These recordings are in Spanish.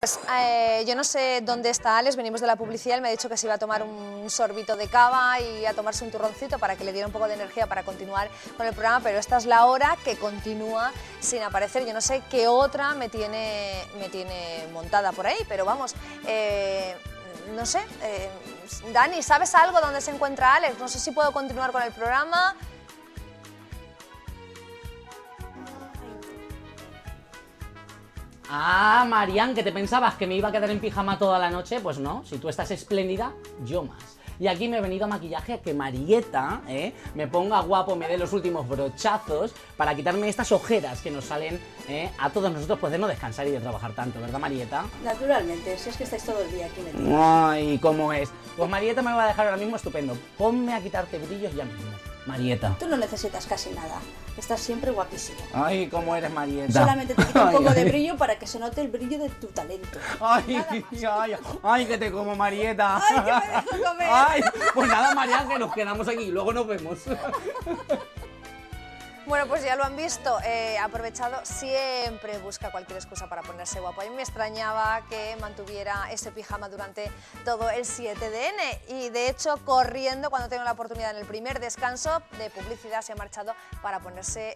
Pues yo no sé dónde está Alex, venimos de la publicidad, él me ha dicho que se iba a tomar un sorbito de cava y a tomarse un turroncito para que le diera un poco de energía para continuar con el programa, pero esta es la hora que continúa sin aparecer. Yo no sé qué otra me tiene montada por ahí, pero vamos, no sé, Dani, ¿sabes algo dónde se encuentra Alex? No sé si puedo continuar con el programa. Ah, Marian, ¿que te pensabas que me iba a quedar en pijama toda la noche? Pues no, si tú estás espléndida, yo más. Y aquí me he venido a maquillaje a que Marieta me ponga guapo, me dé los últimos brochazos para quitarme estas ojeras que nos salen a todos nosotros, pues de no descansar y de trabajar tanto, ¿verdad, Marieta? Naturalmente, si es que estáis todo el día aquí metidos. Ay, ¿cómo es? Pues Marieta me va a dejar ahora mismo estupendo. Ponme a quitarte brillos ya mismo, Marieta. Tú no necesitas casi nada, estás siempre guapísimo. Ay, ¿cómo eres, Marieta? Solamente te quito un poco de brillo para que se note el brillo de tu talento. Ay, que te como, Marieta. Ay, que me dejo comer. Ay, pues nada, Marian, que nos quedamos aquí y luego nos vemos. Bueno, pues ya lo han visto, aprovechado, siempre busca cualquier excusa para ponerse guapo. A mí me extrañaba que mantuviera ese pijama durante todo el 7DN y de hecho corriendo cuando tengo la oportunidad en el primer descanso de publicidad se ha marchado para ponerse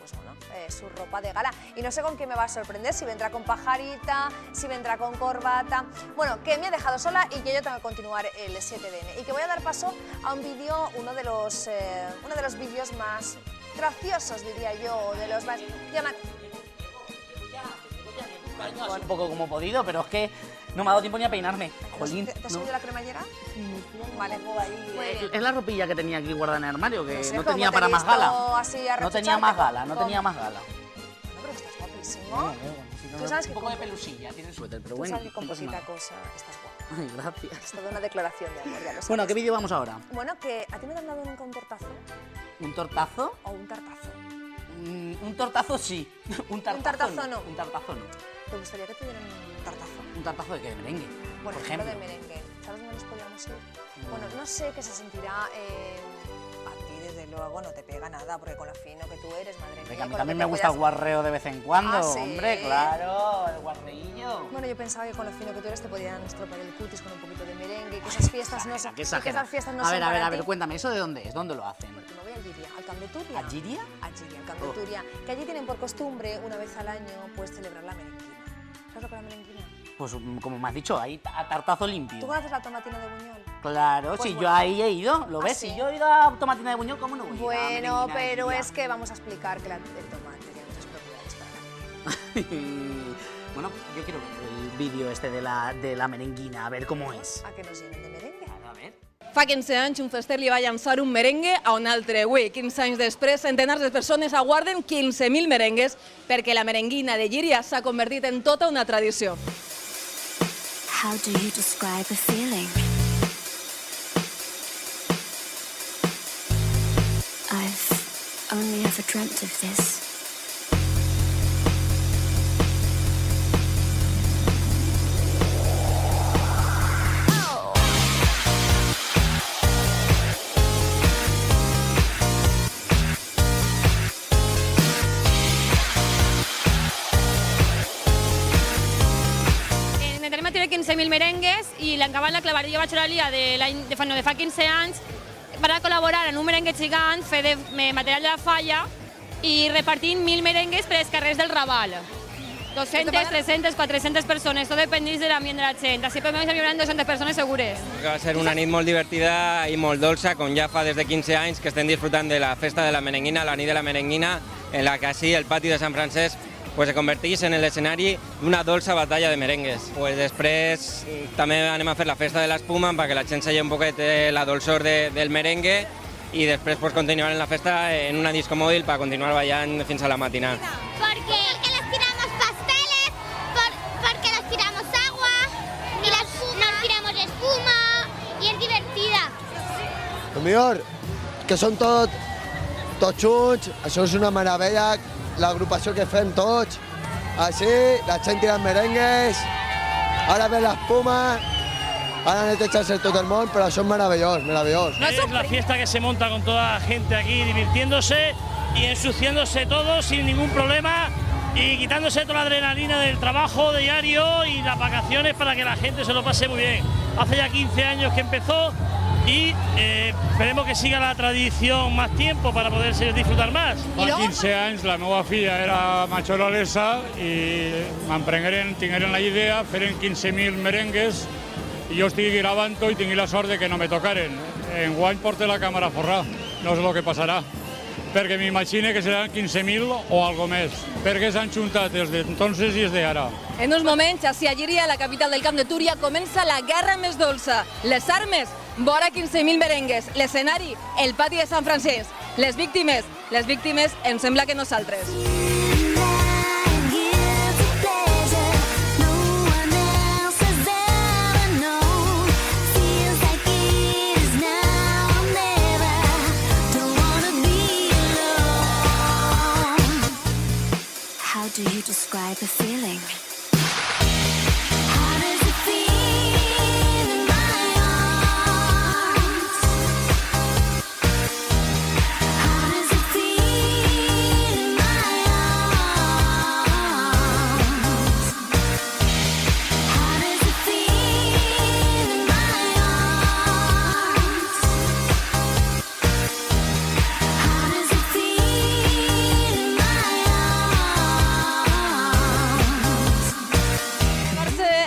pues bueno, su ropa de gala. Y no sé con qué me va a sorprender, si vendrá con pajarita, si vendrá con corbata. Bueno, que me ha dejado sola y que yo tengo que continuar el 7DN y que voy a dar paso a un vídeo, uno de los vídeos más graciosos, diría yo, de los más Un poco como podido, pero es que no me ha dado tiempo ni a peinarme. Jolín, ¿Te has subido la cremallera? Vale, muy bien. es la ropilla que tenía aquí guardada en el armario, que No sé, no como tenía te para he más visto gala. así No tenía más gala, no ¿Cómo? tenía más gala. Bueno, pero estás guapísimo. Tú sabes que un poco de pelusilla tiene el suéter, pero Tú bueno. sabes que con no pasa poquita nada. cosa estás guapa. Ay, gracias. Es toda una declaración de amor, ya lo sabes. Bueno, ¿qué vídeo vamos ahora? Bueno, que a ti no te han dado nunca un tortazo ¿Un tortazo? o un tartazo. Un tortazo sí. Un tartazo no. Un tartazo no. ¿Te gustaría que te dieran un tartazo? ¿Un tartazo de qué? ¿De merengue? Bueno, por ejemplo. de merengue. ¿Sabes dónde nos podríamos ir? Bueno, no sé qué se sentirá a ti, desde luego, no te pega nada, porque con lo fino que tú eres, madre mía. A mí con también lo me que gusta el puedas- guarreo de vez en cuando, ¿Ah, sí? hombre, claro, el guarreillo. Bueno, yo pensaba que con lo fino que tú eres te podían estropear el cutis con un poquito de merengue, que esas fiestas no son. Qué y que esas exagera. fiestas no A son ver, para a ver, ti. cuéntame, ¿eso de dónde es? ¿Dónde lo hacen? Porque me voy a Lliria, al Camp de Túria. ¿A Lliria? A Lliria, al Camp de Túria. Que allí tienen por costumbre, una vez al año, pues celebrar la merenguina. ¿Sabes lo que es la merenguina? Pues como me has dicho, ahí a tartazo ¿Tú limpio. conoces la tomatina de Buñol? Claro, Pues si bueno. yo ahí he ido, ¿lo ¿Ah, ves? sí? Si yo he ido a Tomatina de Buñol, ¿cómo no voy a ir a Bueno, merenguina de pero Lliria? es que vamos a explicar que el tomate tiene muchas propiedades para la piel. Bueno, yo quiero ver el vídeo este de la merenguina, a ver cómo es. A que nos llenen de merengue. A ver. Fa 15 anys, un fester li va llançar un merengue a un altre. Avui, 15 anys després, centenars de persones aguarden 15.000 merengues perquè la merenguina de Llíria s'ha convertit en tota una tradició. How do you describe a feeling? I've only ever dreamt of this. Intentem tirar 15.000 merengues i l'encavant la claveria Batxoralia de fa 15 anys va col·laborar en un merengue gegant, fer de material de la falla i repartint 1.000 merengues per als carrers del Raval. 200, 300, 400 persones, tot dependís de l'ambient de la gent. Així per mi s'arribaran 200 persones segures. Va ser una nit molt divertida i molt dolça, com ja fa des de 15 anys que estem disfrutant de la festa de la merenguina, la nit de la merenguina, en la que així el pati de Sant Francesc pues, se converteix en l'escenari d'una dolça batalla de merengues. Pues, després també anem a fer la festa de l'espuma perquè la gent s'hagi un poquet la dolçor del merengue i després pues, continuar en la festa en una disco mòbil per continuar ballant fins a la matinada. Porque les tiramos pasteles, porque les tiramos agua y nos tiramos espuma y es divertida. El millor, que són tots junts, això és una meravella, l'agrupació que fem tots, així, la gent tirant merengues, ara ve l'espuma, ahora necesitas todo el mundo, pero son maravillosos, maravillosos. Es la fiesta que se monta con toda la gente aquí divirtiéndose y ensuciándose todo sin ningún problema y quitándose toda la adrenalina del trabajo diario y las vacaciones para que la gente se lo pase muy bien. Hace ya 15 años que empezó y esperemos que siga la tradición más tiempo para poder disfrutar más. Fa 15 anys la meva filla era majorolesa i tingueren la idea, feren 15.000 merengues i jo estigui gravant-ho i tingui la sort de que no me tocaren. Enguany porta la càmera forrada, no sé el que passarà, perquè m'imagine que seran 15.000 o algo més, perquè s'han juntat des d'entonces i des d'ara. En uns moments, a Llíria, la capital del Camp de Túria, comença la guerra més dolça. Les armes, vora 15.000 merengues. L'escenari, el pati de Sant Francesc. Les víctimes, em sembla que nosaltres. How do you describe the feeling?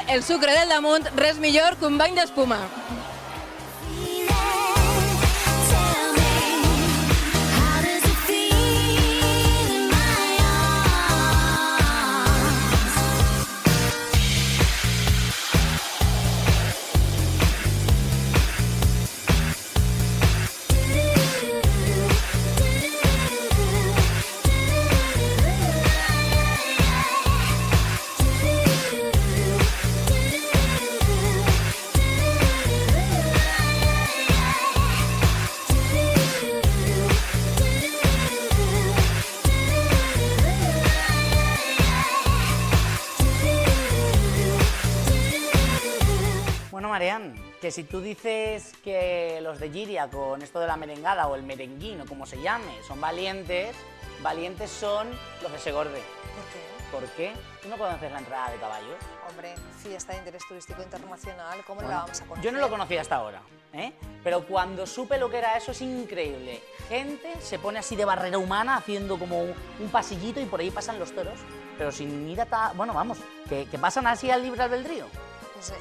El sucre del damunt, res millor que un bany d'espuma. Marian, que si tú dices que los de Llíria con esto de la merengada o el merenguín o como se llame son valientes, valientes son los de Segorbe. ¿Por qué? ¿Por qué? ¿Tú no conoces la entrada de caballos? Hombre, fiesta de interés turístico internacional, ¿cómo no la vamos a conocer? Yo no lo conocía hasta ahora, pero cuando supe lo que era eso es increíble. Gente se pone así de barrera humana haciendo como un pasillito y por ahí pasan los toros, pero sin ir a... Bueno, vamos, que pasan así al libre albedrío. Pues,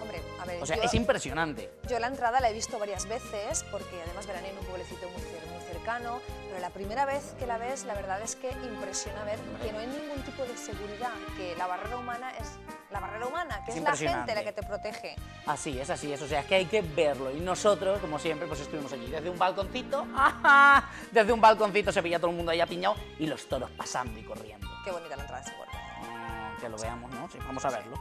hombre, a ver... O sea, es impresionante. Yo la entrada la he visto varias veces, porque además veraneo en un pueblecito muy cercano, pero la primera vez que la ves, la verdad es que impresiona ver que no hay ningún tipo de seguridad, que la barrera humana es la barrera humana, que es la gente la que te protege. Así es, o sea, es que hay que verlo. Y nosotros, como siempre, pues estuvimos allí desde un balconcito, desde un balconcito se veía todo el mundo ahí apiñado y los toros pasando y corriendo. Qué bonita la entrada de Segorbe. Que lo veamos, ¿no? Sí, vamos a verlo.